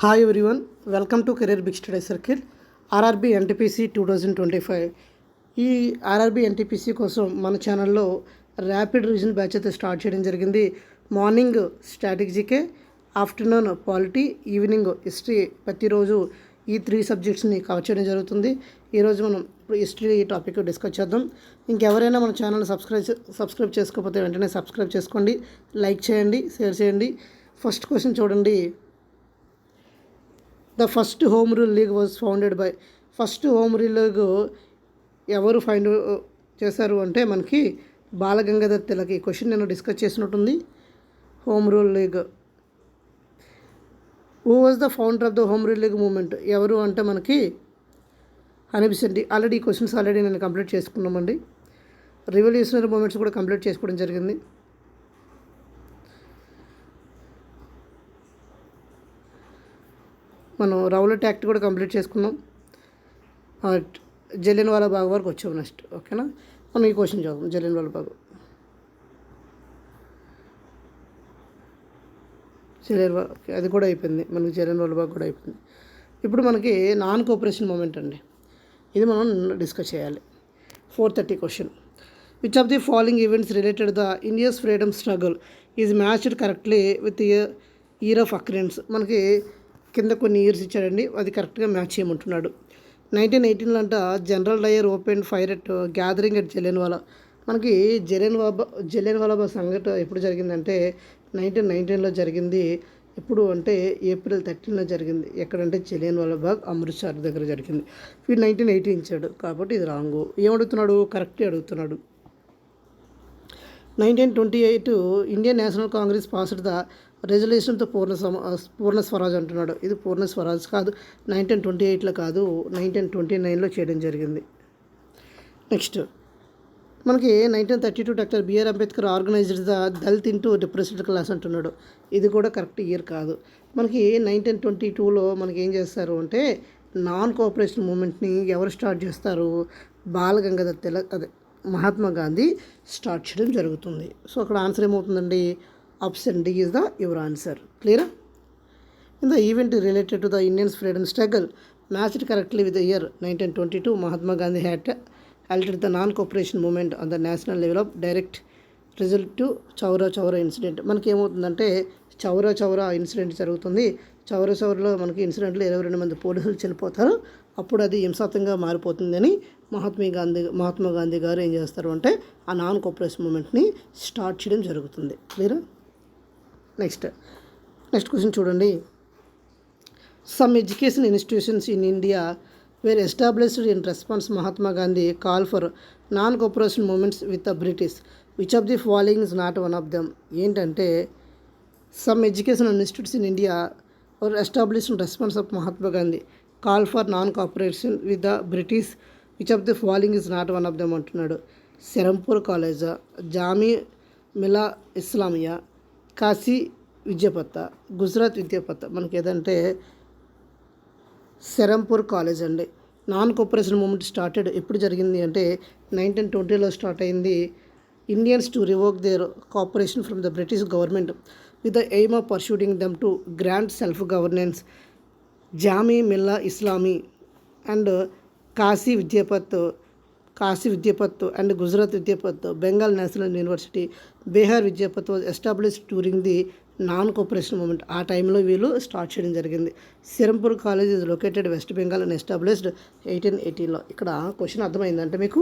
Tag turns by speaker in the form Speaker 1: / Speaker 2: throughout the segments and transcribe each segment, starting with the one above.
Speaker 1: Hi everyone, welcome to career big study circle RRB NTPC 2025. ఈ RRB NTPC కోసం మన ఛానల్లో ర్యాపిడ్ రివిజన్ బ్యాచ్ అయితే స్టార్ట్ చేయడం జరిగింది. మార్నింగ్ స్ట్రాటజీకే, ఆఫ్టర్నూన్ పాలిటీ, ఈవినింగ్ హిస్టరీ, ప్రతిరోజు ఈ 3 సబ్జెక్ట్స్ని కవర్ చేయడం జరుగుతుంది. ఈరోజు మనం ఇప్పుడు హిస్టరీ టాపిక్ డిస్కస్ చేద్దాం. ఇంకెవరైనా మన ఛానల్ సబ్స్క్రైబ్ చేసుకోకపోతే వెంటనే సబ్స్క్రైబ్ చేసుకోండి, లైక్ చేయండి, షేర్ చేయండి. ఫస్ట్ క్వశ్చన్ చూడండి. The first home rule league was founded by. First home rule league ఎవరు ఫైండ్ చేశారు అంటే మనకి బాలగంగాధర్ తిలక్. ఈ క్వశ్చన్ నేను డిస్కస్ చేసినట్టుంది. Home rule league, who was the founder of the home rule league movement, ఎవరు అంటే మనకి హనీ బెసెంట్. ఆల్రెడీ ఈ క్వశ్చన్స్ నేను కంప్లీట్ చేసుకున్నామండి. రివల్యూషనరీ మూమెంట్స్ కూడా కంప్లీట్ చేసుకోవడం జరిగింది. మనం రౌలట్ యాక్ట్ కూడా కంప్లీట్ చేసుకున్నాం. జలియన్వాలా బాగ్ వరకు వచ్చాము. నెక్స్ట్ ఓకేనా, మనం ఈ క్వశ్చన్ చదువుతాం. జలియన్వాలా బాగ్, అది కూడా అయిపోయింది. మనకి జలియన్వాలా బాగ్ కూడా అయిపోయింది. ఇప్పుడు మనకి నాన్ కోఆపరేషన్ మూమెంట్ అండి, ఇది మనం డిస్కస్ చేయాలి. 430 question. Which of the following events related the India's freedom struggle is matched correctly with ear of occurrence. మనకి కింద కొన్ని ఇయర్స్ ఇచ్చాడండి, అది కరెక్ట్గా మ్యాచ్ చేయమంటున్నాడు. 1918 అంట general Dyer open fire at gathering at Jallianwala. మనకి జలియన్వాలా బాగ్ సంఘటన ఎప్పుడు జరిగిందంటే 1919లో జరిగింది. ఎప్పుడు అంటే ఏప్రిల్ 13లో జరిగింది. ఎక్కడంటే జలియన్వాలా బాగ్ అమృత్సర్ దగ్గర జరిగింది. వీడు 1918 ఇచ్చాడు కాబట్టి ఇది రాంగు. ఏమడుగుతున్నాడు? కరెక్టే అడుగుతున్నాడు. 1928 Indian National Congress passed the రెజల్యూషన్తో పూర్ణ స్వరాజ్ అంటున్నాడు. ఇది పూర్ణ స్వరాజ్ కాదు, 1928లో కాదు, 1929లో చేయడం జరిగింది. నెక్స్ట్ మనకి 1932 doctor B R Ambedkar organized the Dalit into depressed class అంటున్నాడు. ఇది కూడా కరెక్ట్ ఇయర్ కాదు. మనకి 1922లో మనకి ఏం చేస్తారు అంటే నాన్ కోఆపరేషన్ మూమెంట్ని ఎవరు స్టార్ట్ చేస్తారు? బాలగంగాధర్ తిలక్, అదే మహాత్మా గాంధీ స్టార్ట్ చేయడం జరుగుతుంది. సో అక్కడ ఆన్సర్ ఏమవుతుందండి? Option D is the your answer. Clear? In the event related to the Indians freedom struggle matched correctly with the year 1922 Mahatma Gandhi had halted the non-cooperation movement on the national level of direct result to Chaura Chaura incident. మనకి ఏమవుతుందంటే Chaura Chaura incident జరుగుతుంది. చౌరా చౌరాలో మనకి ఇన్సిడెంట్లో 22 మంది పోలీసులు చనిపోతారు. అప్పుడు అది హింసాత్మకంగా మారిపోతుందని మహాత్మా గాంధీ గారు ఏం చేస్తారు అంటే ఆ నాన్ కోఆపరేషన్ మూమెంట్ని స్టార్ట్ చేయడం జరుగుతుంది. క్లియర్? నెక్స్ట్ క్వశ్చన్ చూడండి. Some education institutions in India were established in response Mahatma Gandhi call for non-cooperation movements with the British. Which of the following is not one of them? ఏంటంటే some educational institutes in India were established in response of Mahatma Gandhi call for non-cooperation with the British. Which of the following is not one of them అంటున్నాడు. Serampore college, Jamia Millia Islamia, Kashi Vidyapith, Gujarat Vidyapith. మనకి ఏదంటే Serampore college అండి. Non cooperation movement started ఎప్పుడు జరిగింది అంటే 1920లో start అయింది. Indians to revoke their cooperation from the British government with the aim of persuading them to grant self governance. Jamia Millia Islamia and Kashi Vidyapith and Gujarat Vidyapith, Bengal National University, Bihar Vidyapith was established during the non cooperation movement. ఆ టైంలో వీళ్ళు start చేయడం జరిగింది. Serampore college is located West Bengal and established 1880లో. ఇక్కడ question అర్థమైందంటే మీకు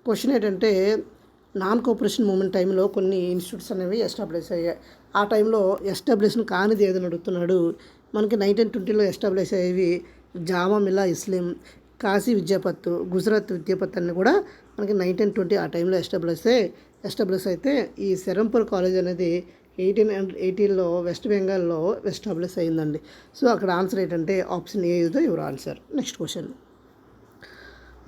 Speaker 1: question ఏంటంటే నాన్ కోఆపరేషన్ మూమెంట్ టైంలో కొన్ని ఇన్స్టిట్యూట్స్ అనేవి ఎస్టాబ్లిష్ అయ్యాయి. ఆ టైంలో ఎస్టాబ్లిషన్ కానిది ఏదని అడుగుతున్నాడు. మనకి 1920లో ఎస్టాబ్లిష్ అయ్యేవి జామా మిల్లా ఇస్లాం, కాశీ విద్యాపత్, గుజరాత్ విద్యాపత్ అన్ని కూడా మనకి 1920 ఆ టైంలో ఎస్టాబ్లిష్ అయితే ఈ సెరంపూర్ కాలేజ్ అనేది 1880లో వెస్ట్ బెంగాల్లో ఎస్టాబ్లిష్ అయిందండి. సో అక్కడ ఆన్సర్ ఏంటంటే option A is the your answer. Next question.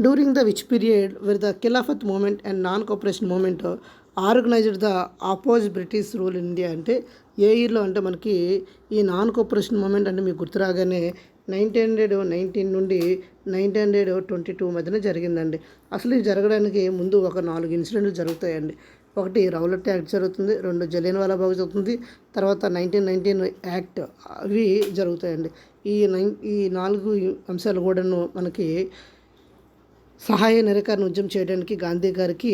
Speaker 1: During the which period were the Khilafat movement and non cooperation movement organized the oppose British rule in India అంటే ఏ ఇయర్లో అంటే మనకి ఈ నాన్ కోఆపరేషన్ మూమెంట్ అంటే మీకు గుర్తురాగానే 1919 నుండి 1922 మధ్యన జరిగిందండి. అసలు ఇది జరగడానికి ముందు ఒక 4 ఇన్సిడెంట్లు జరుగుతాయండి. ఒకటి రౌలట్ యాక్ట్ జరుగుతుంది, 2 జలియన్వాలా బాగ్ జరుగుతుంది, తర్వాత 1919 యాక్ట్ అవి జరుగుతాయండి. ఈ 4 అంశాలు కూడాను మనకి సహాయ నిరాకరణ ఉద్యమం చేయడానికి గాంధీ గారికి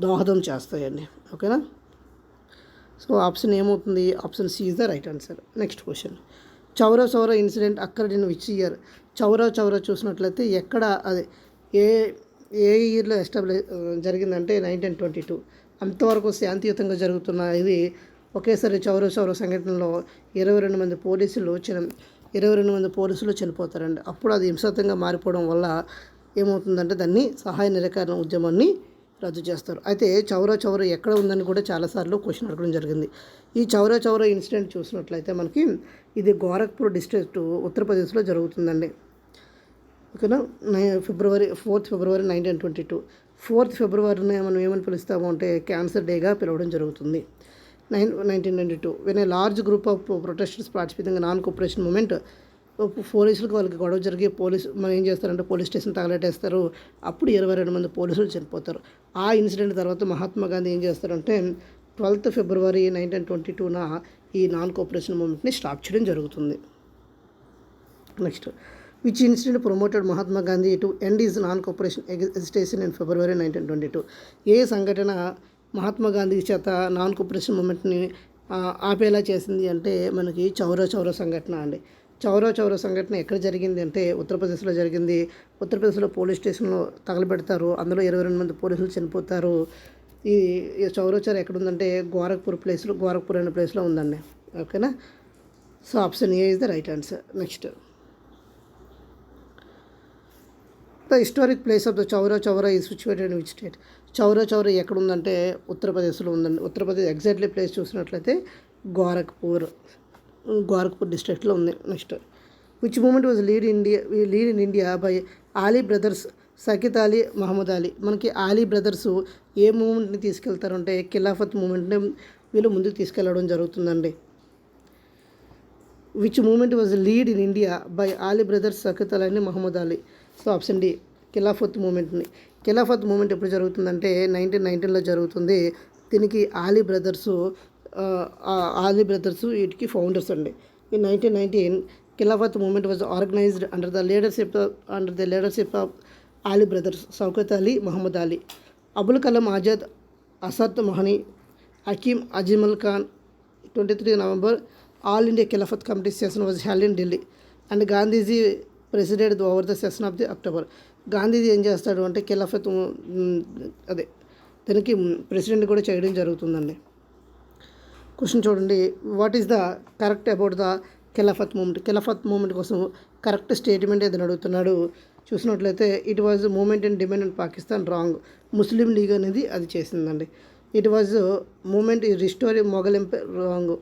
Speaker 1: దోహదం చేస్తాయండి. ఓకేనా. సో ఆప్షన్ ఏమవుతుంది? Option C is the right answer. Next question, Chaura Chaura incident occurred in which year? Chaura Chaura చూసినట్లయితే ఎక్కడ అది ఏ ఏ ఇయర్లో జరిగిందంటే 1922. అంతవరకు శాంతియుతంగా జరుగుతున్న ఇది ఒకేసారి చౌరా చౌరా సంఘటనలో 22 మంది పోలీసులు చనిపోతారండి. అప్పుడు అది హింసాత్మకంగా మారిపోవడం వల్ల ఏమవుతుందంటే దాన్ని సహాయ నిరాకరణ ఉద్యమాన్ని రద్దు చేస్తారు. అయితే చౌరా చౌరా ఎక్కడ ఉందని కూడా చాలాసార్లు క్వశ్చన్ అడగడం జరిగింది. ఈ చౌరా చౌరా ఇన్సిడెంట్ చూసినట్లయితే మనకి ఇది గోరఖ్పూర్ డిస్ట్రిక్ట్ ఉత్తరప్రదేశ్లో జరుగుతుందండి. ఓకేనా. 4th ఫిబ్రవరి 1922. 4th ఫిబ్రవరిని మనం ఏమని పిలుస్తాము అంటే క్యాన్సర్ డేగా పిలవడం జరుగుతుంది. 1992 when a large group of protesters participating non cooperation moment. పోలీసులకు వాళ్ళకి గొడవ జరిగి మనం ఏం చేస్తారంటే పోలీస్ స్టేషన్ తగలెట్టేస్తారు. అప్పుడు 22 మంది పోలీసులు చనిపోతారు. ఆ ఇన్సిడెంట్ తర్వాత మహాత్మా గాంధీ ఏం చేస్తారంటే 12th ఫిబ్రవరి 1922న ఈ నాన్ కోఆపరేషన్ మూమెంట్ని స్టాప్ చేయడం జరుగుతుంది. Next, which incident promoted Mahatma Gandhi to end is non cooperation agitation in February 1922? ఏ సంఘటన మహాత్మా గాంధీ చేత నాన్ కోఆపరేషన్ మూమెంట్ని ఆపేలా చేసింది అంటే మనకి చౌరా చౌరా సంఘటన అండి. చౌరా చౌరా సంఘటన ఎక్కడ జరిగింది అంటే ఉత్తరప్రదేశ్లో జరిగింది. ఉత్తరప్రదేశ్లో పోలీస్ స్టేషన్లో తగలబెడతారు. అందులో 22 మంది పోలీసులు చనిపోతారు. ఈ చౌరా చౌరా ఎక్కడ ఉందంటే గోరఖ్పూర్ అనే ప్లేస్లో ఉందండి. ఓకేనా. So option A is the right answer. Next, the historic place of the Chaura Chaura is situated in which state? Chaura Chaura ఎక్కడ ఉందంటే ఉత్తరప్రదేశ్లో ఉందండి. ఉత్తరప్రదేశ్ ఎగ్జాక్ట్లీ ప్లేస్ చూసినట్లయితే గోరఖ్పూర్ డిస్ట్రిక్ట్లో ఉంది. Next, which movement was lead in India by Ali brothers, Shaukat Ali, Mohammad Ali? మనకి ఆలీ బ్రదర్స్ ఏ మూమెంట్ని తీసుకెళ్తారంటే ఖిలాఫత్ మూమెంట్ని వీళ్ళు ముందుకు తీసుకెళ్ళడం జరుగుతుందండి. Which movement was lead in India by Ali brothers, Shaukat Ali, Mohammad Ali? So option D, Khilafat మూమెంట్ని. ఖిలాఫత్ మూమెంట్ ఎప్పుడు జరుగుతుందంటే 1919లో జరుగుతుంది. దీనికి ఆలీ బ్రదర్స్ వీటికి ఫౌండర్స్ అండి. In 1919 Khilafat movement was organized under the leadership of Ali brothers, Shaukat Ali, Mohammad Ali, Abul Kalam Azad, Hasrat Mohani, Hakim Ajmal Khan. 23 November all India Khilafat committee session was held in Delhi and Gandhiji president over the session of the October. Gandhiji ఏం చేస్తాడు అంటే ఖిలాఫత్ దానికి ప్రెసిడెంట్ కూడా చేయడం జరుగుతుందండి. క్వశ్చన్ చూడండి, what is the correct about the Khilafat movement? Khilafat movement కోసం correct statement ఏదైనా అడుగుతున్నాడు. చూసినట్లయితే it was movement in demand in Pakistan, wrong. Muslim League అనేది అది చేసిందండి. It was movement in restore Mughal empire, wrong.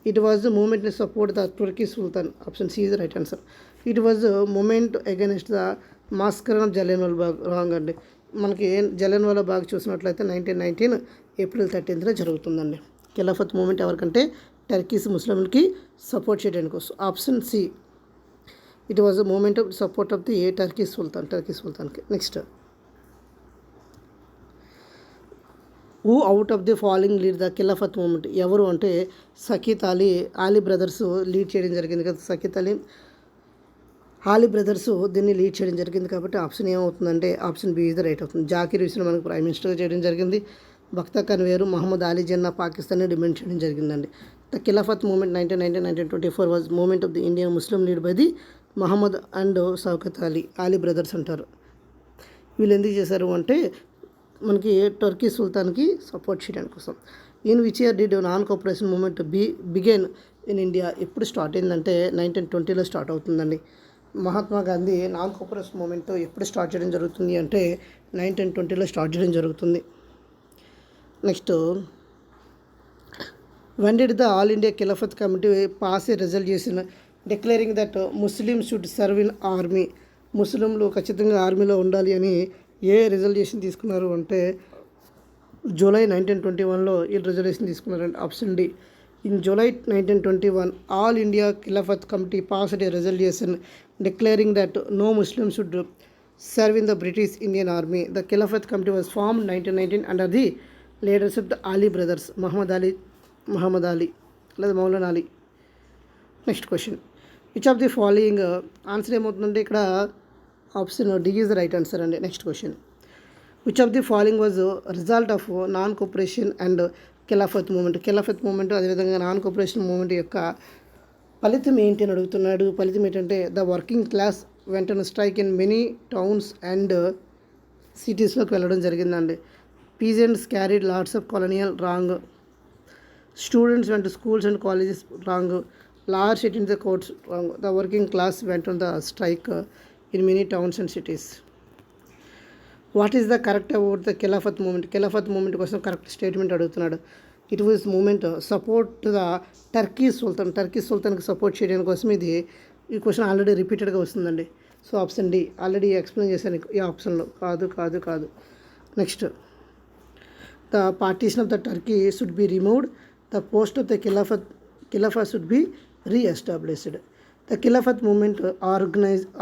Speaker 1: It was movement in support the Turkey sultan, option C is the right answer. It was movement against the massacre of Jallianwala Bagh, wrong అండి. మనకి జలియన్వాలా బాగ్ చూసినట్లయితే 1919 April 13న జరుగుతుందండి. Khilafat movement ఎవరికంటే Turkey's ముస్లింలకి support చేయడానికి కోసం. Option C, it was movement of support of the Turkey సుల్తాన్కి. Next, who out of the following lead the Khilafat movement? ఎవరు అంటే సకిత్ అలీ, ఆలీ బ్రదర్స్ లీడ్ చేయడం జరిగింది కదా. సకిత్ అలీ, ఆలీ బ్రదర్స్ దీన్ని లీడ్ చేయడం జరిగింది కాబట్టి ఆప్షన్ ఏమవుతుందంటే option B is the right అవుతుంది. జాకిర్ హుస్సేన్ మనకు ప్రైమ్ మినిస్టర్గా చేయడం జరిగింది. బక్తా కన్వేరు, మహమ్మద్ అలీ జిన్నా పాకిస్తాన్ని డిమాండ్ చేయడం జరిగిందండి. The Khilafat movement 1919-1924 was movement of the Indian Muslim led by the Mohammad and Shaukat Ali, Ali brothers అంటారు. వీళ్ళు ఎందుకు చేశారు అంటే మనకి టర్కీ సుల్తాన్కి సపోర్ట్ చేయడానికి కోసం. In which year did non cooperation moment began in India? ఎప్పుడు స్టార్ట్ అయిందంటే 1920లో స్టార్ట్ అవుతుందండి. Mahatma Gandhi non cooperation moment ఎప్పుడు స్టార్ట్ చేయడం జరుగుతుంది అంటే 1920లో స్టార్ట్ చేయడం జరుగుతుంది. Next, when did the All India Khilafat Committee pass a resolution declaring that Muslims should serve in army? ముస్లింలు ఖచ్చితంగా ఆర్మీలో ఉండాలి అని ఏ రిజల్యూషన్ తీసుకున్నారు అంటే జూలై 1921లో ఈ రిజల్యూషన్ తీసుకున్నారంటే option D. In July 1921 all India Khilafat committee passed a resolution declaring that no Muslims should serve in the British Indian Army. The Khilafat Committee was formed 1919 under the leadership the Ali brothers, Mohammad Ali లేదా Maulana Ali. Next question, which of the following, answer ఏమవుతుందంటే ఇక్కడ option D is the right answer అండి. Next question, which of the following was result of non cooperation and Khilafat movement అదేవిధంగా non cooperation movement యొక్క ఫలితం ఏంటి అని అడుగుతున్నాడు. ఫలితం ఏంటంటే the working class went strike in many towns and సిటీస్లోకి వెళ్ళడం జరిగిందండి. Peasants carried lots of colonial wrong, students went schools and colleges wrong, large city in the courts wrong, the working class went the strike in many towns and cities. What is the correct about the Khilafat movement కోసం correct statement అడుగుతున్నాడు. It was movement support the Turkey సుల్తాన్కి support చేయడం కోసం. ఇది ఈ question already రిపీటెడ్గా వస్తుందండి. So option D already explain చేశాను ఈ ఆప్షన్లో. కాదు. Next, the partition of the Turkey should be removed, the post of the Khilafat should be reestablished. The Khilafat movement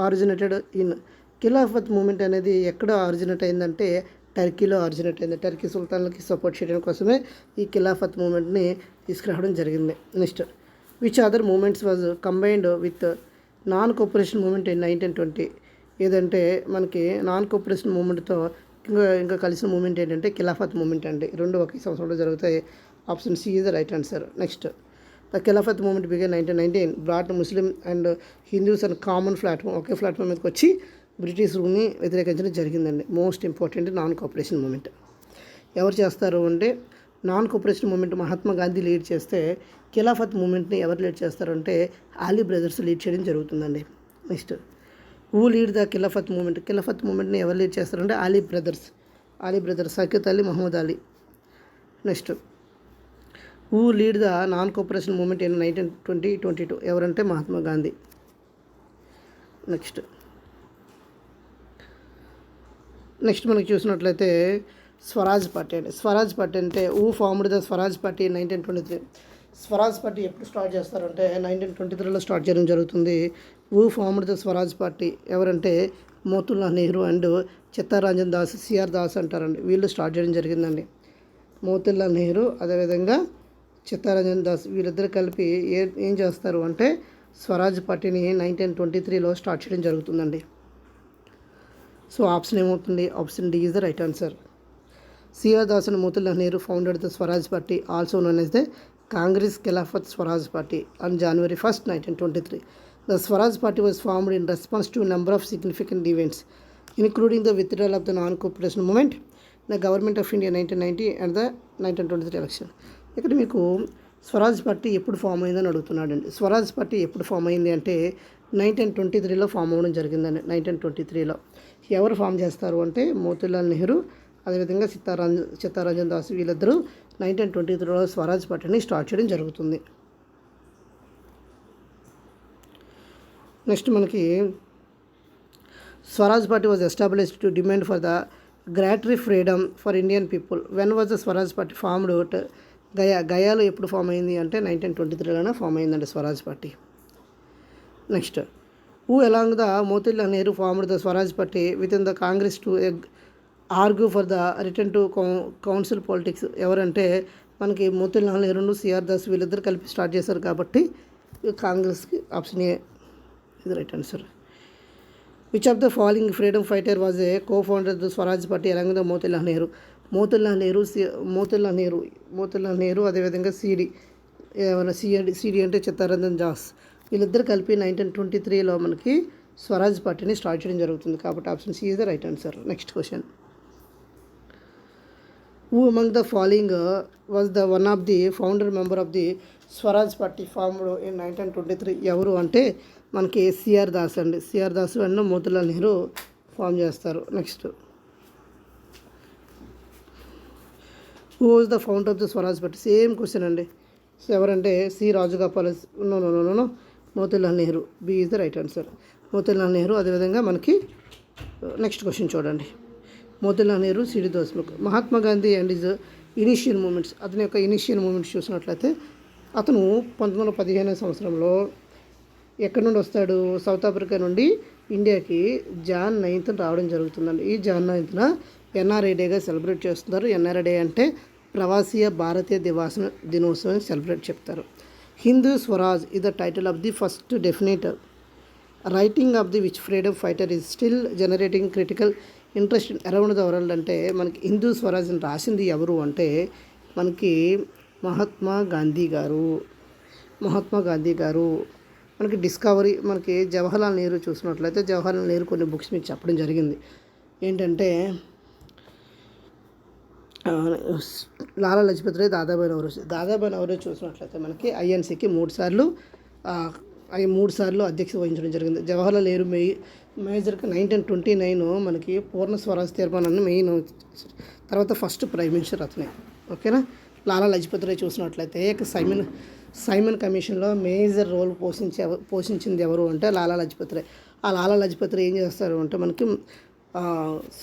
Speaker 1: originated in, Khilafat movement అనేది ఎక్కడ ఆరిజినేట్ అయిందంటే టర్కీలో ఆరిజినేట్ అయింది. టర్కీ సుల్తాన్లకి సపోర్ట్ చేయడం కోసమే ఈ ఖిలాఫత్ మూమెంట్ని తీసుకురావడం జరిగింది. Next, which other movements was combined with non cooperation movement in 1920. ఏదంటే మనకి నాన్ కోఆపరేషన్ మూమెంట్తో ఇంకా కలిసిన మూమెంట్ ఏంటంటే ఖిలాఫత్ మూమెంట్ అండి. రెండు ఒకే సంవత్సరంలో జరుగుతాయి. Option C is the right answer. Next, the Khilafat movement begin 1919 brought Muslim and Hindus and common platform, ఒకే ప్లాట్ఫామ్ మీదకి వచ్చి బ్రిటిష్ రూల్ని వ్యతిరేకించడం జరిగిందండి. Most important non cooperation movement ఎవరు చేస్తారు అంటే, non cooperation movement Mahatma Gandhi lead చేస్తే, ఖిలాఫత్ మూమెంట్ని ఎవరు లీడ్ చేస్తారంటే అలీ బ్రదర్స్ లీడ్ చేయడం జరుగుతుందండి. Next, who lead the Khilafat మూమెంట్ని ఎవరు లీడ్ చేస్తారంటే Ali brothers Shaukat Ali, Mohammad Ali. Next, who lead the non cooperation movement in 1922 ఎవరంటే మహాత్మా గాంధీ. నెక్స్ట్ మనకి చూసినట్లయితే స్వరాజ్ పార్టీ అంటే who formed the Swaraj party 1923. Swaraj party ఎప్పుడు స్టార్ట్ చేస్తారంటే 1923లో స్టార్ట్ చేయడం జరుగుతుంది. Who formed the Swaraj party ఎవరంటే మోతీలాల్ నెహ్రూ అండ్ చిత్తరంజన్ దాస్, సిఆర్ దాస్ అంటారండి. వీళ్ళు స్టార్ట్ చేయడం జరిగిందండి. మోతీలాల్ నెహ్రూ అదేవిధంగా చిత్తరంజన్ దాస్ వీళ్ళిద్దరు కలిపి ఏం చేస్తారు అంటే స్వరాజ్ పార్టీని 1923లో స్టార్ట్ చేయడం జరుగుతుందండి. సో ఆప్షన్ ఏమవుతుంది, option D is the right answer. C R Das and Motilal Nehru founded the Swaraj party, also known as the Congress Khilafat Swaraj party on January 1st, 1923. The Swaraj Party was formed in response to a number of significant events, including the withdrawal of the non-cooperation movement, the government of India 1990 and the 1923 election. ఇక్కడ మీకు Swaraj party ఎప్పుడు form అయిందని అడుగుతున్నాడండి. Swaraj party ఎప్పుడు form అయింది అంటే 1923లో form అవ్వడం జరిగిందండి. 1923లో ఎవరు ఫామ్ చేస్తారు అంటే మోతీలాల్ నెహ్రూ అదేవిధంగా చిత్తరంజన్ దాస్ వీళ్ళిద్దరూ 1923లో స్వరాజ్ పార్టీని స్టార్ట్ చేయడం జరుగుతుంది. నెక్స్ట్ మనకి Swaraj party was established to demand for the greater freedom for Indian people. When was the Swaraj party formed out? గయాలో ఎప్పుడు ఫామ్ అయింది అంటే 1923లోనే ఫామ్ అయిందండి Swaraj party. Next, who along the Motilal Nehru formed the Swaraj party with in the Congress to argue for the return to council politics. ఎవరంటే మనకి Motilal నెహ్రూను CR Das వీళ్ళిద్దరు కలిపి స్టార్ట్ చేశారు కాబట్టి కాంగ్రెస్కి ఆప్షన్ ఏ ఇది right answer. Which of the following freedom fighter was a co founder the Swaraj party along the Motilal Nehru? Motilal Nehru అదేవిధంగా CD అంటే చిత్తరంజన్ దాస్ వీళ్ళిద్దరు కలిపి 1923లో మనకి స్వరాజ్ పార్టీని స్టార్ట్ చేయడం జరుగుతుంది కాబట్టి option C is the right answer. Next question, who among the following was the one of the founder member of the Swaraj party formed in 1923? ఎవరు అంటే మనకి సిఆర్ దాస్ అండి. C R Das and Motilal Nehru form చేస్తారు. Next, who was the founder of the Swaraj party? Same question అండి. So ఎవరంటే C Rajagopal, no Motilal Nehru, B is the right answer. Motilal Nehru అదేవిధంగా మనకి next question చూడండి. Motilal Nehru, C D Deshmukh. Mahatma Gandhi and is initial movements. అతని యొక్క ఇనిషియల్ మూమెంట్స్ చూసినట్లయితే అతను 1915 సంవత్సరంలో ఎక్కడి నుండి వస్తాడు? సౌత్ ఆఫ్రికా నుండి ఇండియాకి జాన్ 9th రావడం జరుగుతుందండి. ఈ జాన్ 9th ఎన్ఆర్ఐ డేగా సెలబ్రేట్ చేస్తున్నారు. ఎన్ఆర్ఐ డే అంటే ప్రవాసీయ భారతీయ దినోత్సవం సెలబ్రేట్ చెప్తారు. Hindu Swaraj is the title of the first definite writing of the which freedom fighter is still generating critical interest around the world. అంటే మనకి హిందూ స్వరాజ్ని రాసింది ఎవరు అంటే మనకి మహాత్మా గాంధీ గారు. మనకి డిస్కవరీ, మనకి జవహర్లాల్ నెహ్రూ చూసినట్లయితే జవహర్లాల్ నెహ్రూ కొన్ని బుక్స్ మీకు చెప్పడం జరిగింది. ఏంటంటే లాలా లజపత్ రాయ్, దాదాబాయి నవరోజు చూసినట్లయితే మనకి ఐఎన్సీకి 3 సార్లు అధ్యక్ష వహించడం జరిగింది. జవహర్లాల్ నెహ్రూ మేజర్గా 1929 మనకి పూర్ణ స్వరాజ్ తీర్మానాన్ని మెయిన్, తర్వాత ఫస్ట్ ప్రైమ్ మినిస్టర్ అతనే. ఓకేనా. లాలా లజపత్ రాయ్ చూసినట్లయితే సైమన్ కమిషన్లో మేజర్ రోల్ పోషించింది ఎవరు అంటే లాలా లజపత్ రాయ్. ఆ లాలా లజపత్ రాయ్ ఏం చేస్తారు అంటే మనకి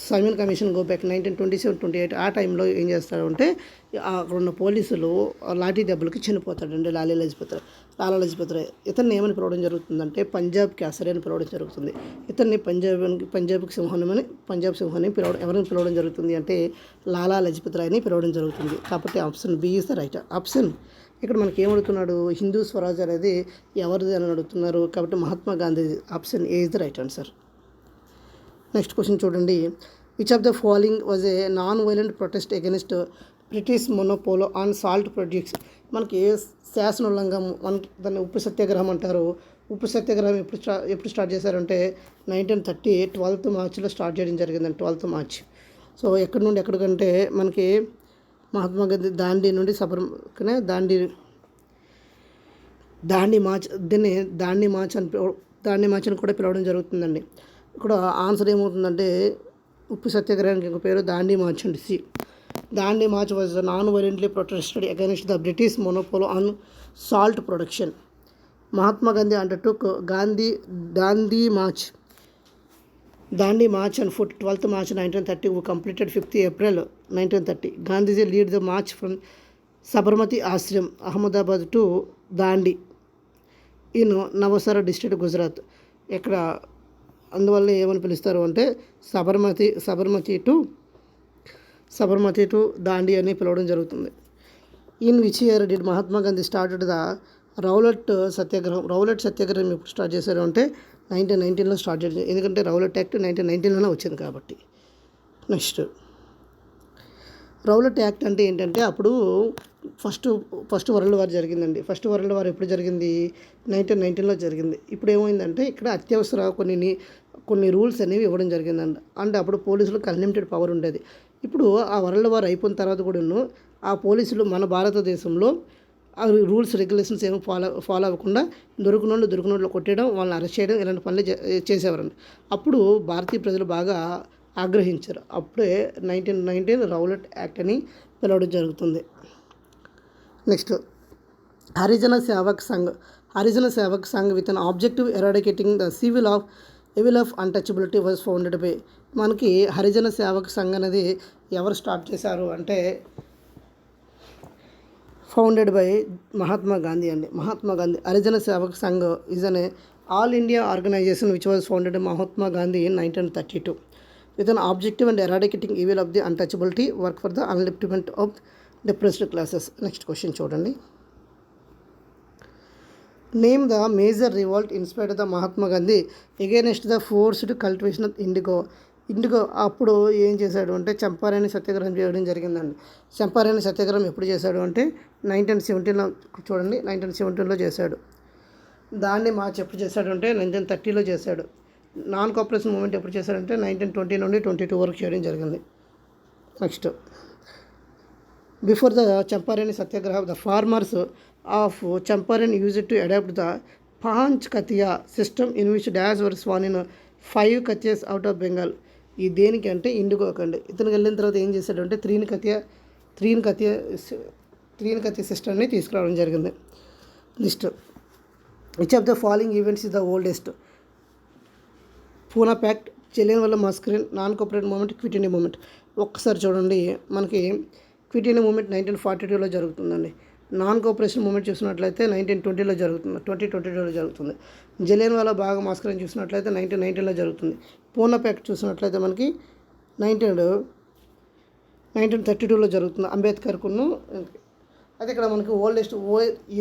Speaker 1: సైమన్ కమిషన్ గో బ్యాక్ 1927-28 ఆ టైంలో ఏం చేస్తాడు అంటే అక్కడ ఉన్న పోలీసులు లాఠీ దెబ్బలకి చనిపోతాడండి లాలా లజపత్ రాయ్. ఇతన్ని ఏమని పిలవడం జరుగుతుందంటే పంజాబ్ కేసరి అని పిలవడం జరుగుతుంది. ఇతన్ని పంజాబ్ సింహాన్ని ఎవరిని పిలవడం జరుగుతుంది అంటే లాలా లజపత్ రాయ్ని పిలవడం జరుగుతుంది. కాబట్టి option B is the right option. ఇక్కడ మనకి ఏమడుగుతున్నాడు, హిందూ స్వరాజ్ అనేది ఎవరిది అని అడుగుతున్నారు. కాబట్టి Mahatma Gandhi. Option A is the right answer. Next question చూడండి. Which of the following was a non violent protest against British monopoly on salt products. మనకి శాసనోల్లంఘం, మనకి దాన్ని ఉప్పు సత్యాగ్రహం అంటారు. ఉప్పు సత్యాగ్రహం ఎప్పుడు స్టార్ట్ చేశారంటే 1930 12th మార్చ్లో స్టార్ట్ చేయడం జరిగిందండి. 12th March. సో ఎక్కడి నుండి ఎక్కడికంటే మనకి మహాత్మా గాంధీ దాండీ నుండి దాండీ మార్చ్, దీన్ని దాండీ మార్చ్ అని కూడా పిలవడం జరుగుతుందండి. ఇక్కడ ఆన్సర్ ఏమవుతుందంటే ఉప్పు సత్యాగ్రహానికి ఇంకో పేరు దాండీ మార్చ్ అండి. C. Dandi march was non violently protested against the British monopoly on salt production. Mahatma Gandhi undertook Dandi march on foot 12th March 1930 who completed 5th April 1930. Gandhiji lead the march from Sabarmati Ashram, Ahmedabad to Dandi in Navasara district, Gujarat. ఇక్కడ అందువల్ల ఏమని పిలుస్తారు అంటే Sabarmati to దాండి అని పిలవడం జరుగుతుంది. In which year did Mahatma Gandhi started the Rowlatt సత్యాగ్రహం ఎప్పుడు స్టార్ట్ చేశారు అంటే 1919లో స్టార్ట్ చేశారు. ఎందుకంటే రౌలట్ యాక్ట్ 1919లోనే వచ్చింది కాబట్టి. నెక్స్ట్ రౌలట్ యాక్ట్ అంటే ఏంటంటే అప్పుడు ఫస్ట్ వరల్డ్ వార్ జరిగిందండి. ఫస్ట్ వరల్డ్ వార్ ఎప్పుడు జరిగింది? 1919లో జరిగింది. ఇప్పుడు ఏమైందంటే ఇక్కడ అత్యవసర కొన్ని రూల్స్ అనేవి ఇవ్వడం జరిగిందండి. అంటే అప్పుడు పోలీసులకు అన్లిమిటెడ్ పవర్ ఉండేది. ఇప్పుడు ఆ వరల్డ్ వార్ అయిపోయిన తర్వాత కూడాను ఆ పోలీసులు మన భారతదేశంలో ఆ రూల్స్ రెగ్యులేషన్స్ ఏమో ఫాలో అవ్వకుండా దొరికినోళ్ళు కొట్టేయడం, వాళ్ళని అరెస్ట్ చేయడం, ఇలాంటి పనులు చేసేవారండి. అప్పుడు భారతీయ ప్రజలు బాగా ఆగ్రహించారు. అప్పుడే 1919 రౌలట్ యాక్ట్ అని పిలవడం జరుగుతుంది. Next Harijan Sevak Sangh with an objective eradicating the evil of untouchability was founded by. మనకి హరిజన సేవక్ సంఘ్ అనేది ఎవరు స్టార్ట్ చేశారు అంటే ఫౌండెడ్ బై మహాత్మా గాంధీ అండి. Harijan Sevak Sangh is an all India organization which was founded by Mahatma Gandhi in 1932 with an objective and eradicating evil of the untouchability, work for the upliftment of depressed classes. Next question చూడండి. Name the major revolt inspired the Mahatma Gandhi against the forced cultivation of IndiGo. అప్పుడు ఏం చేశాడు అంటే చంపారణి సత్యాగ్రహం చేయడం జరిగిందండి. చంపారణి సత్యాగ్రహం ఎప్పుడు చేశాడు అంటే 1917లో చూడండి, 1917లో చేశాడు. దాన్ని మార్చ్ ఎప్పుడు చేశాడు అంటే 1930లో చేశాడు. నాన్ కోఆపరేషన్ మూవ్మెంట్ ఎప్పుడు చేశాడంటే 1920 నుండి 22 వరకు చేయడం జరిగింది. Next before the Champaran Satyagraha the farmers of Champaran used to adapt the Panch Kathia system in which dash were swan in 5 Kathias out of Bengal. ఈ దేనికి అంటే ఇండిగో కండి. ఇతనికి వెళ్ళిన తర్వాత ఏం చేశాడంటే త్రీన్ కతియా సిస్టమ్ని తీసుకురావడం జరిగింది. Next which of the following events is the oldest? Poona pact, Jallianwala massacre, non cooperative movement, quit India movement. ఒక్కసారి చూడండి, మనకి క్విట్ ఇండియా మూవ్మెంట్ 1942లో జరుగుతుందండి. నాన్ కోఆపరేషన్ మూవ్మెంట్ చూసినట్లయితే 1920లో జరుగుతుంది, 2022లో జరుగుతుంది. జలియన్వాలా బాగ్ మాస్కర్ అని చూసినట్లయితే 1919లో జరుగుతుంది. పూనా ప్యాక్ట్ చూసినట్లయితే మనకి 1932లో జరుగుతుంది అంబేద్కర్కును. అయితే ఇక్కడ మనకి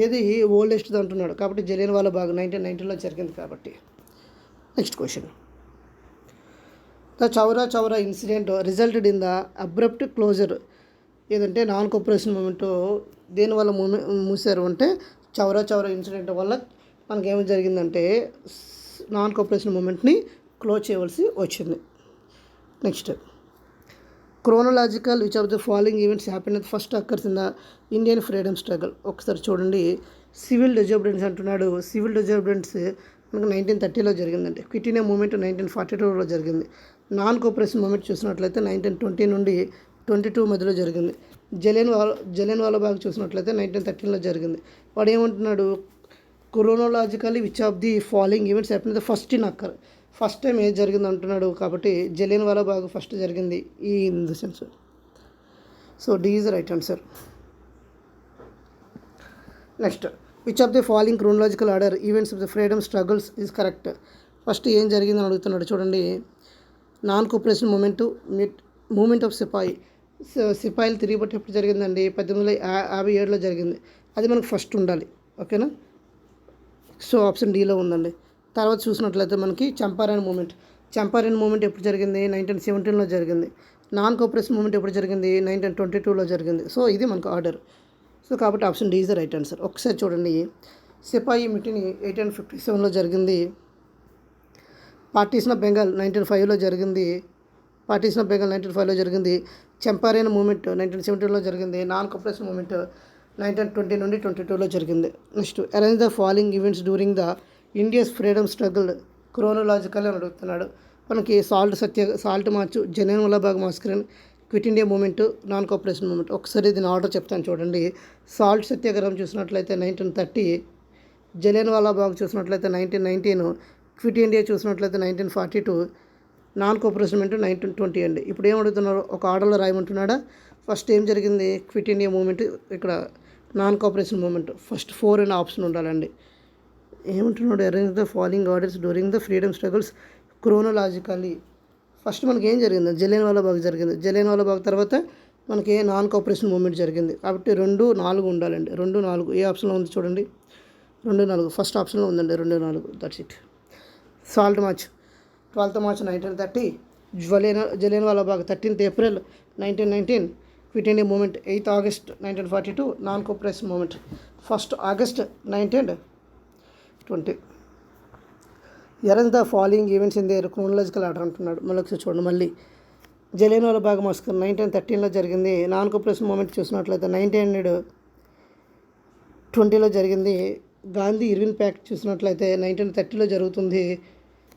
Speaker 1: ఏది ఓల్డెస్ట్ అంటున్నాడు కాబట్టి జలియన్వాలా బాగ్ 1919లో జరిగింది కాబట్టి. Next question. The Chaura Chaura incident resulted in the abrupt closure. ఏదంటే నాన్ కోఆపరేషన్ మూమెంట్ దేనివల్ల మూసారు అంటే చౌరా చౌరా ఇన్సిడెంట్ వల్ల మనకేమో జరిగిందంటే నాన్ కోఆపరేషన్ మూమెంట్ని క్లోజ్ చేయవలసి వచ్చింది. Next, chronological which of the following events happen first occurs in the Indian freedom struggle. ఒకసారి చూడండి, సివిల్ డిజోబిడెన్స్ అంటున్నాడు. సివిల్ డిజోబిడెన్స్ మనకు 1930లో జరిగిందండి. క్విట్ ఇండియా మూమెంట్ 1942లో జరిగింది. నాన్ కోఆపరేషన్ మూమెంట్ చూసినట్లయితే 1920 నుండి 22 మధ్యలో జరిగింది. జలియన్వాలా బాగ్ చూసినట్లయితే 1913లో జరిగింది. వాడు ఏమంటున్నాడు, chronologically which of the following events happen the first in occur. First time ఏది జరిగింది అంటున్నాడు కాబట్టి జలియన్వాలా బాగ్ ఫస్ట్ జరిగింది ఈ in the sense. So D is the right answer. Next, which of the following chronological order events of the freedom struggles is correct. First ఏం జరిగిందని అడుగుతున్నాడు చూడండి. నాన్ కోఆపరేషన్ మూమెంట్ ఆఫ్ సిపాయిలు తిరిగిబట్టి ఎప్పుడు జరిగిందండి? 1857లో జరిగింది. అది మనకు ఫస్ట్ ఉండాలి. ఓకేనా? సో ఆప్షన్ డీలో ఉందండి. తర్వాత చూసినట్లయితే మనకి చంపారన్ మూమెంట్ ఎప్పుడు జరిగింది? 1917లో జరిగింది. నాన్ కోఆపరేషన్ మూమెంట్ ఎప్పుడు జరిగింది? 1922లో జరిగింది. సో ఇది మనకు ఆర్డర్. సో కాబట్టి option D is the right answer. ఒకసారి చూడండి, సిపాయి మిటిని 1857లో జరిగింది. పార్టీషన్ ఆఫ్ బెంగాల్ 1905లో జరిగింది. చంపారన్ మూమెంట్ 1917లో జరిగింది. నాన్ కోఆపరేషన్ మూమెంట్ 1920 నుండి 22లో జరిగింది. Next, arrange the following events during the India's freedom struggle chronological అని అడుగుతున్నాడు. మనకి salt march, Jallianwala Bagh massacre, quit India movement, non cooperation movement. ఒకసారి దీని ఆర్డర్ చెప్తాను చూడండి. సాల్ట్ సత్యాగ్రహం చూసినట్లయితే 1930, జలియన్వాలా బాగ్ చూసినట్లయితే 1919, క్విట్ ఇండియా చూసినట్లయితే 1942, నాన్ కోఆపరేషన్ మూమెంట్ 1920 అండి. ఇప్పుడు ఏం అడుగుతున్నారు, ఒక ఆర్డర్లో రాయమంటున్నాడా? ఫస్ట్ ఏం జరిగింది? క్విట్ ఇండియా మూమెంట్, ఇక్కడ నాన్ కోఆపరేషన్ మూమెంట్. ఫస్ట్ 4 అనే ఆప్షన్ ఉండాలండి. ఏమంటున్నాడు? Arrange the following orders during the freedom struggles chronologically. First మనకి ఏం జరిగింది? జలియన్వాలా బాగ్ జరిగింది. జలియన్వాలా బాగ్ తర్వాత మనకి నాన్ కోఆపరేషన్ మూమెంట్ జరిగింది కాబట్టి 2, 4 ఉండాలండి. 2, 4 ఏ ఆప్షన్లో ఉంది చూడండి. 2, 4 ఫస్ట్ ఆప్షన్లో ఉందండి. 2, 4 that's it. Salt march 12th March 1930, Jallianwala Bagh 13th April 1919, quit India movement 8th August 1942, non cooperation movement 1st August 1920. Arrange the following events in their chronological order అంటున్నాడు. మళ్ళీ ఒకసారి చూడండి. మళ్ళీ జలియన్వాలా బాగ్ మాస్కర్ 1913లో జరిగింది. నాన్ కోఆపరేషన్ మూమెంట్ చూసినట్లయితే 1920లో జరిగింది. గాంధీ ఇర్విన్ ప్యాక్ట్ చూసినట్లయితే 1930లో జరుగుతుంది.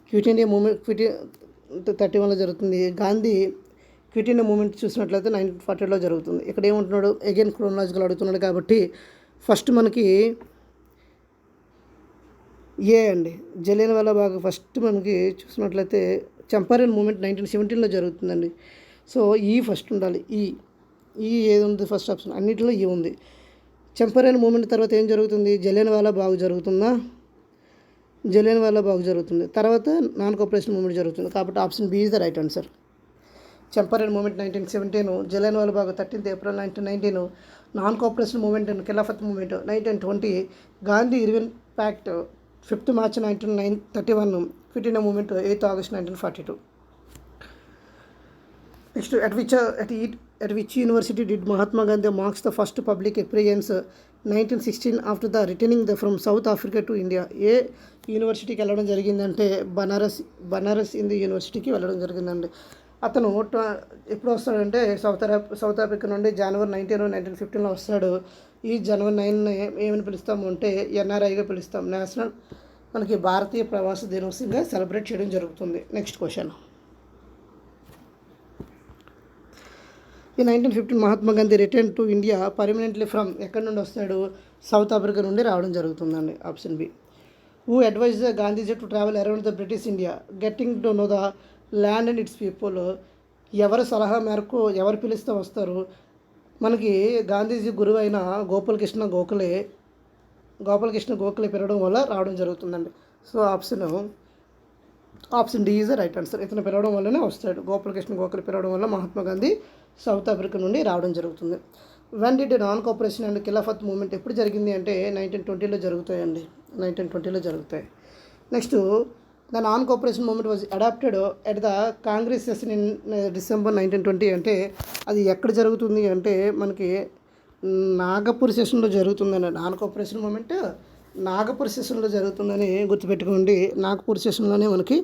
Speaker 1: క్విట్ ఇండియా మూమెంట్ 31లో జరుగుతుంది. గాంధీ క్విట్ ఇండియా మూమెంట్ చూసినట్లయితే 1940లో జరుగుతుంది. ఇక్కడ ఏమంటున్నాడు? అగైన్ క్రోనలాజికల్ అడుగుతున్నాడు కాబట్టి ఫస్ట్ మనకి ఏ అండి. జలియన్వాలా బాగ్ ఫస్ట్ మనకి చూసినట్లయితే చంపారన్ మూమెంట్ 1917లో జరుగుతుందండి. సో ఈ ఫస్ట్ ఉండాలి. ఈ ఏది ఉంది? ఫస్ట్ ఆప్షన్ అన్నింటిలో ఈ ఉంది. చంపారన్ మూమెంట్ తర్వాత ఏం జరుగుతుంది? జలియన్వాలా బాగ్ జరుగుతుందా? జలియన్వాలా బాగ్ జరుగుతుంది. తర్వాత నాన్ కోఆపరేషన్ మూమెంట్ జరుగుతుంది కాబట్టి option B is the right answer. Champaran movement 1917, Jallianwala Bagh 13th April 1919, non cooperation movement and Khilafat movement 1920, Gandhi Irwin pact 5th March 1931, quit India movement 8th August 1942. Next, at which university did Mahatma Gandhi marks the first public appearance 1916 after the returning from South Africa to India? ఏ యూనివర్సిటీకి వెళ్ళడం జరిగిందంటే బనారస్ హిందూ యూనివర్సిటీకి వెళ్ళడం జరిగిందండి. అతను ఎప్పుడు వస్తాడంటే south Africa నుండి January 19, 1915లో వస్తాడు. ఈ January 9 ఏమని పిలుస్తాము అంటే NRIగా పిలుస్తాం. నేషనల్ మనకి భారతీయ ప్రవాస దినోత్సవంగా సెలబ్రేట్ చేయడం జరుగుతుంది. Next question. In 1915 Mahatma Gandhi return to India permanently from ఎక్కడి నుండి వస్తాడు? సౌత్ ఆఫ్రికా నుండి రావడం జరుగుతుందండి. Option B. Who advise Gandhiji to travel around the British India getting to know the land and its people? ఎవరి సలహా మేరకు ఎవరు పిలుస్తూ వస్తారు? మనకి గాంధీజీ గురువు అయిన గోపాలకృష్ణ గోఖలే పెరగడం వల్ల రావడం జరుగుతుందండి. So option option D is the right answer. ఇతను పిలవడం వల్లనే వస్తాడు. గోపాలకృష్ణ గోఖలే పిలవడం వల్ల మహాత్మా గాంధీ సౌత్ ఆఫ్రికా నుండి రావడం జరుగుతుంది. When did non cooperation and Khilafat movement ఎప్పుడు జరిగింది అంటే 1920లో జరుగుతాయండి. 1920లో జరుగుతాయి. Next the non cooperation movement was adapted at the Congress session in December 1920. అంటే అది ఎక్కడ జరుగుతుంది అంటే మనకి నాగపూర్ సెషన్లో జరుగుతుందండి. నాన్ కోఆపరేషన్ మూవ్మెంట్ నాగపూర్ సెషన్లో జరుగుతుందని గుర్తుపెట్టుకోండి. నాగపూర్ సెషన్లోనే మనకి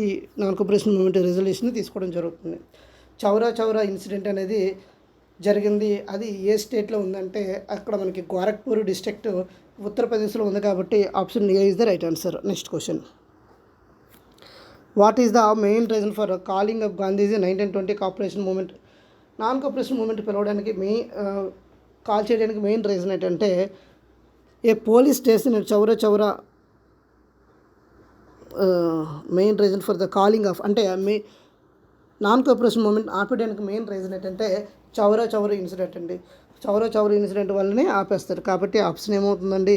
Speaker 1: ఈ నాన్ కోఆపరేషన్ మూవ్మెంట్ రెజల్యూషన్ తీసుకోవడం జరుగుతుంది. చౌరా చౌరా ఇన్సిడెంట్ అనేది జరిగింది. అది ఏ స్టేట్లో ఉందంటే అక్కడ మనకి గోరఖ్పూర్ డిస్ట్రిక్ట్ ఉత్తరప్రదేశ్లో ఉంది కాబట్టి option A is the right answer. Next question, what is the main reason for calling up Gandhiji 1920 cooperation movement? Non cooperation movement పిలవడానికి కాల్ చేయడానికి మెయిన్ రీజన్ ఏంటంటే a police station Chauri Chaura main reason for the calling of అంటే non cooperation movement ఆపేయడానికి main reason ఏంటంటే Chauri Chaura incident అండి. Chaura Chaura incident వల్లనే ఆపేస్తారు. కాబట్టి ఆప్షన్ ఏమవుతుందండి?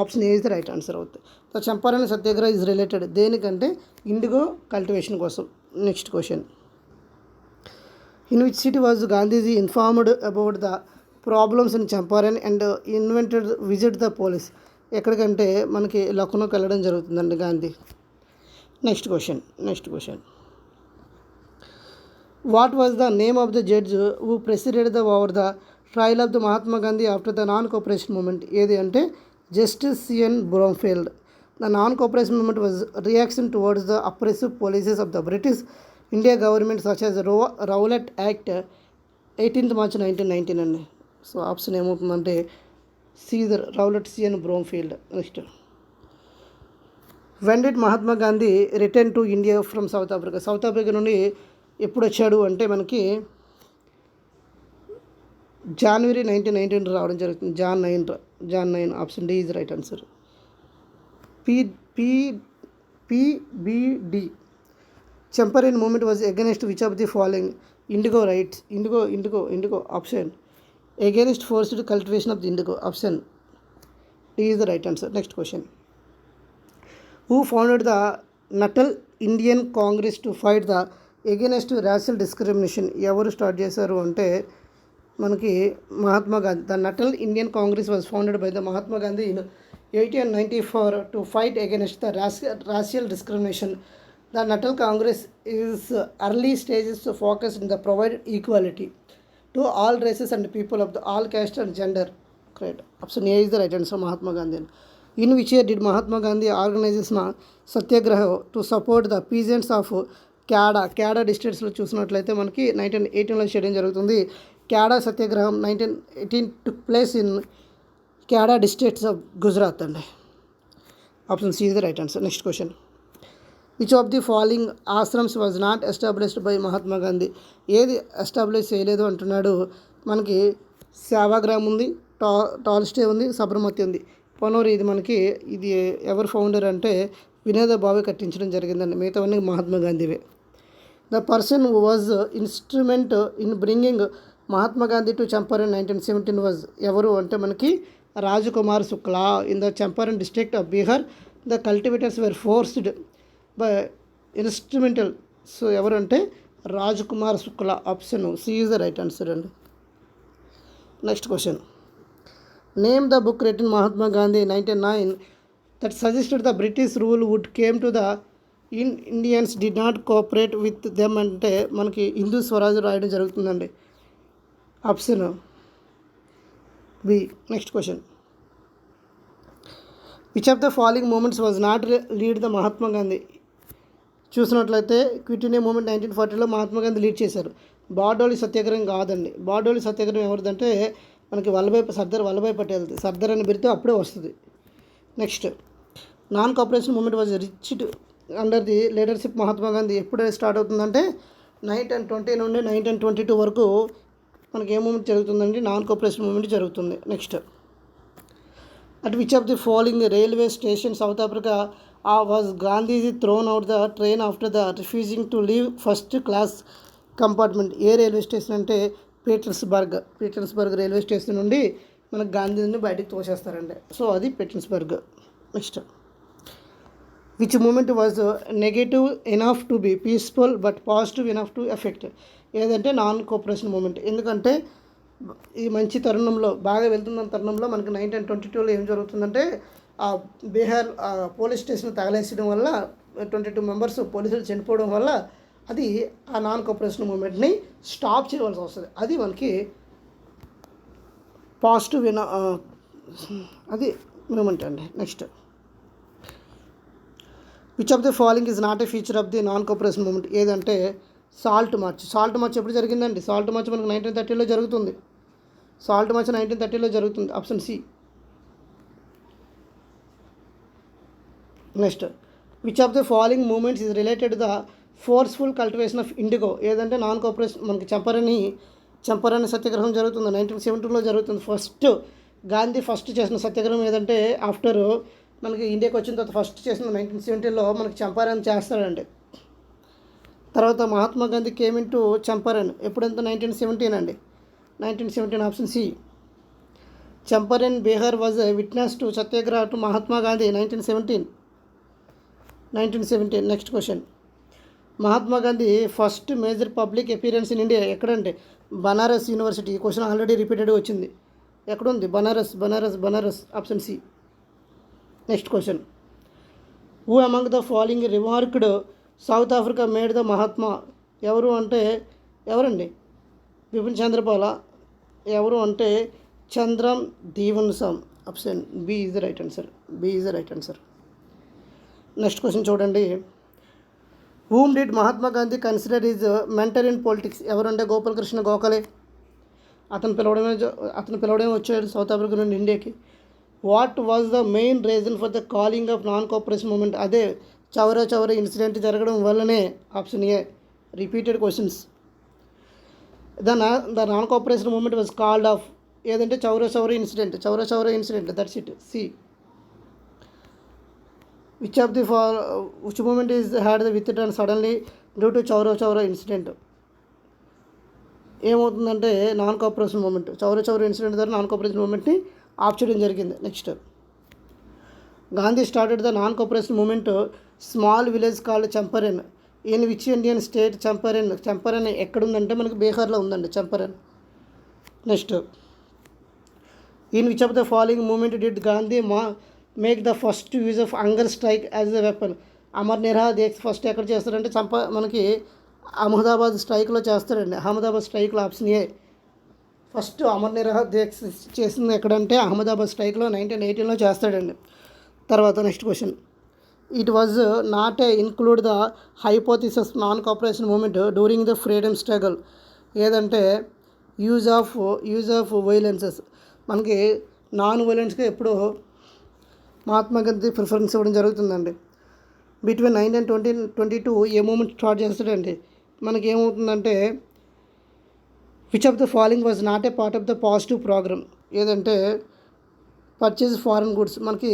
Speaker 1: Option A is the right answer అవుతుంది. So Champaran Satyagraha is related దేనికంటే ఇండిగో కల్టివేషన్ కోసం. Next question, in which city was Gandhiji informed about the problems in Champaran and invented visit the police? ఎక్కడికంటే మనకి లక్నోకి వెళ్ళడం జరుగుతుందండి Gandhi. Next question, what was the name of the judge who presided the over the trial of the Mahatma Gandhi after the non cooperation movement? ఏది అంటే justice C N Bromfield. The non cooperation movement was reaction towards the oppressive policies of the British India government such as Rowlatt act 18th March 1919 అండి. So option ఏమవుతుందంటే సీజర్ Rowlatt C N Bromfield. Next, when did Mahatma Gandhi return to India from South Africa? South Africa నుండి ఎప్పుడు వచ్చాడు అంటే మనకి జనవరి 1919 రావడం జరుగుతుంది. జాన్ 9 option D is right answer. పిబిడి Champaran movement was against which of the following? Indigo rights indigo option against forced cultivation of the indigo option D is the right answer. Next question, who founded the Natal Indian Congress to fight the against racial discrimination? ఎవరు start చేశారు అంటే మనకి Mahatma Gandhi. The Natal Indian Congress was founded by the Mahatma Gandhi in 1894 to fight against the racial discrimination. The Natal Congress is early stages to focus in the provide equality to all races and people of the all caste and gender. Correct. Option A is the right answer. Mahatma Gandhi. In which year did Mahatma Gandhi organize Satyagraha to support the peasants of Kheda డిస్ట్రిక్ట్స్లో చూసినట్లయితే మనకి 1918లో చేయడం జరుగుతుంది. క్యాడా సత్యాగ్రహం 1918 took place in Kheda districts of Gujarat అండి. Option C is the right answer. Next question, which of the following ashrams was not established by Mahatma Gandhi? ఏది establish చేయలేదు అంటున్నాడు. మనకి సేవాగ్రామ్ ఉంది, టాల్స్టే ఉంది, సబర్మతి ఉంది. పనోరి ఇది ఎవరు ఫౌండర్ అంటే వినోద భావే కట్టించడం జరిగిందండి. మిగతావన్నీ మహాత్మా గాంధీవే. The person was instrument in bringing Mahatma Gandhi to Champaran 1917 was ఎవరు అంటే మనకి Rajkumar Shukla. In the Champaran district of Bihar the cultivators were forced by instrumental. So ఎవరు అంటే Rajkumar Shukla. Option C is the right answer అండి. Next question, name the book written Mahatma Gandhi 1909 that suggested the British rule would came to the Indians did not cooperate with them అంటే మనకి హిందూ స్వరాజ్ రాయడం జరుగుతుందండి. Option B. Next question, which of the following movements was not lead the Mahatma Gandhi? చూసినట్లయితే quit India movement 1940లో Mahatma Gandhi lead చేశారు. బార్డోలి సత్యాగ్రహం కాదండి. బార్డోలి సత్యాగ్రహం ఎవరిదంటే మనకి సర్దార్ వల్లభాయ్ పటేల్ది. సర్దార్ అని పెడితే అప్పుడే వస్తుంది. Next, non cooperation movement was రిచ్డ్ under the leadership Mahatma Gandhi ఎప్పుడు స్టార్ట్ అవుతుందంటే 1920 నుండి 1922 వరకు మనకి ఏ మూమెంట్ జరుగుతుందండి? నాన్ కోఆపరేషన్ మూమెంట్ జరుగుతుంది. Next, at which of the following railway station south Africa was Gandhiji throne out the train after the refusing to leave first class compartment? A railway station అంటే Petersburg railway station నుండి మనకు గాంధీని బయటికి తోసేస్తారండి. So అది Petersburg. Next, which movement was negative enough to be peaceful but positive enough to effect. ఏదంటే non cooperation movement. ఎందుకంటే ఈ మంచి తరుణంలో బాగా వెళ్తున్న తరుణంలో మనకి 1922లో ఏం జరుగుతుందంటే ఆ బీహార్ పోలీస్ స్టేషన్ తగలేసడం వల్ల 22 మెంబర్స్ పోలీసులు చనిపోవడం వల్ల అది ఆ నాన్ కోఆపరేషన్ మూమెంట్ని స్టాప్ చేయవలసి వస్తుంది. అది మనకి పాజిటివ్ అది మూమెంట్ అండి. Next, which of the following is not a feature of the non cooperation moment. ఏదంటే సాల్ట్ మార్చ్. సాల్ట్ మార్చ్ ఎప్పుడు జరిగిందండి? సాల్ట్ మార్చ్ మనకు 1930లో జరుగుతుంది. సాల్ట్ మార్చ్ 1930లో జరుగుతుంది. Option C. Next, which of the following movements is related the forceful cultivation of indigo. ఏదంటే non cooperation మనకి చంపారణి సత్యాగ్రహం జరుగుతుంది 1917లో జరుగుతుంది. ఫస్ట్ గాంధీ ఫస్ట్ చేసిన సత్యాగ్రహం ఏదంటే ఆఫ్టర్ మనకి ఇండియాకి వచ్చిన తర్వాత ఫస్ట్ చేసిన 1917లో మనకి చంపారణ్ చేస్తాడండి. తర్వాత Mahatma Gandhi came in to Champaran ఎప్పుడంతా 1917 అండి. 1917 option C. Champaran Bihar was witness to satyagraha to Mahatma Gandhi 1917. Next question, Mahatma Gandhi first major public appearance in India ఎక్కడంటే బనారస్ యూనివర్సిటీ. ఈ క్వశ్చన్ ఆల్రెడీ రిపీటెడ్ వచ్చింది. ఎక్కడుంది? Banaras option C. Next question, who among the following remarked South Africa made the Mahatma. ఎవరు అంటే ఎవరండి? బిపిన్ చంద్రపాల. ఎవరు అంటే చంద్రం దీవన్సామ్. Option B is the right answer. Next question చూడండి, whom did Mahatma Gandhi consider is mentor in politics. ఎవరంటే గోపాలకృష్ణ గోఖలే. అతను పిలవడమే వచ్చాడు సౌత్ ఆఫ్రికా నుండి ఇండియాకి. What was the main reason for the calling of non cooperation movement. అదే చౌరా ఇన్సిడెంట్ జరగడం వల్లనే. Option A. Repeated questions. The non cooperation movement was called off. ఏదంటే Chaura incident. That's it. C. Which of the which movement is had the withdrawn suddenly due to Chaura incident. ఏమవుతుందంటే non cooperation movement Chaura incident ద్వారా non cooperation మూమెంట్ని off చేయడం జరిగింది. Next, Gandhi started the non cooperation movement small village called Champaran in which Indian state. Champaran ఎక్కడుందంటే మనకి బీహార్లో ఉందండి Champaran. Next, in which of the following movement did Gandhi make the first use of hunger strike as the weapon. అమర్ నిరాహార దీక్ష first ఎక్కడ చేస్తారంటే మనకి అహ్మదాబాద్ స్ట్రైక్లో చేస్తాడండి. అహ్మదాబాద్ స్ట్రైక్లో ఆప్షన్ ఏ. ఫస్ట్ అమర్ నిరాహార దీక్ష చేసింది ఎక్కడంటే అహ్మదాబాద్ స్ట్రైక్లో 1918లో చేస్తాడండి. తర్వాత next question, it was not a include the hypothesis non cooperation moment during the freedom struggle. ఏదంటే యూజ్ ఆఫ్ వైలెన్సెస్. మనకి నాన్ వైలెన్స్గా ఎప్పుడూ మహాత్మా గాంధీ ప్రిఫరెన్స్ ఇవ్వడం జరుగుతుందండి. బిట్వీన్ 1922 ఏ మూమెంట్ స్టార్ట్ చేస్తాడండి. మనకి ఏమవుతుందంటే which of the following was not a part of the positive program. ఏదంటే purchase foreign goods. మనకి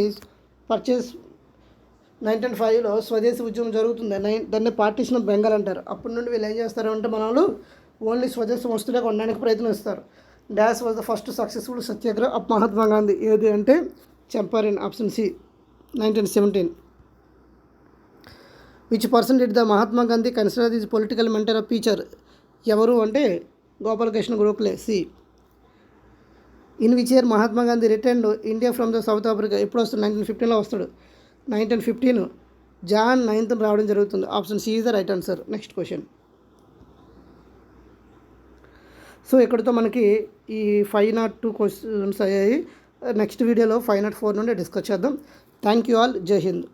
Speaker 1: పర్చేజ్ 1905లో స్వదేశీ ఉద్యమం జరుగుతుంది. దాన్ని పార్టీషన్ ఆఫ్ బెంగాల్ అంటారు. అప్పటి నుండి వీళ్ళు ఏం చేస్తారంటే మనలు ఓన్లీ స్వదేశీ వస్తువులే కొనడానికి ప్రయత్నిస్తారు. Dash was the first successful satyagraha of Mahatma Gandhi. ఏది అంటే Champaran. Option C. 1917. Which person did the Mahatma Gandhi consider this political mentor of teacher. ఎవరు అంటే Gopalakrishna Gokhale. C. In which year Mahatma Gandhi returned India from the south Africa. ఎప్పుడు వస్తాడు? 1915లో వస్తాడు. 1915 జాన్ 9th రావడం జరుగుతుంది. Option C is the right answer. Next question. So ఇక్కడితో మనకి ఈ 502 క్వశ్చన్స్ అయ్యాయి. నెక్స్ట్ వీడియోలో 504 నుండి డిస్కస్ చేద్దాం. Thank you all. జై హింద్.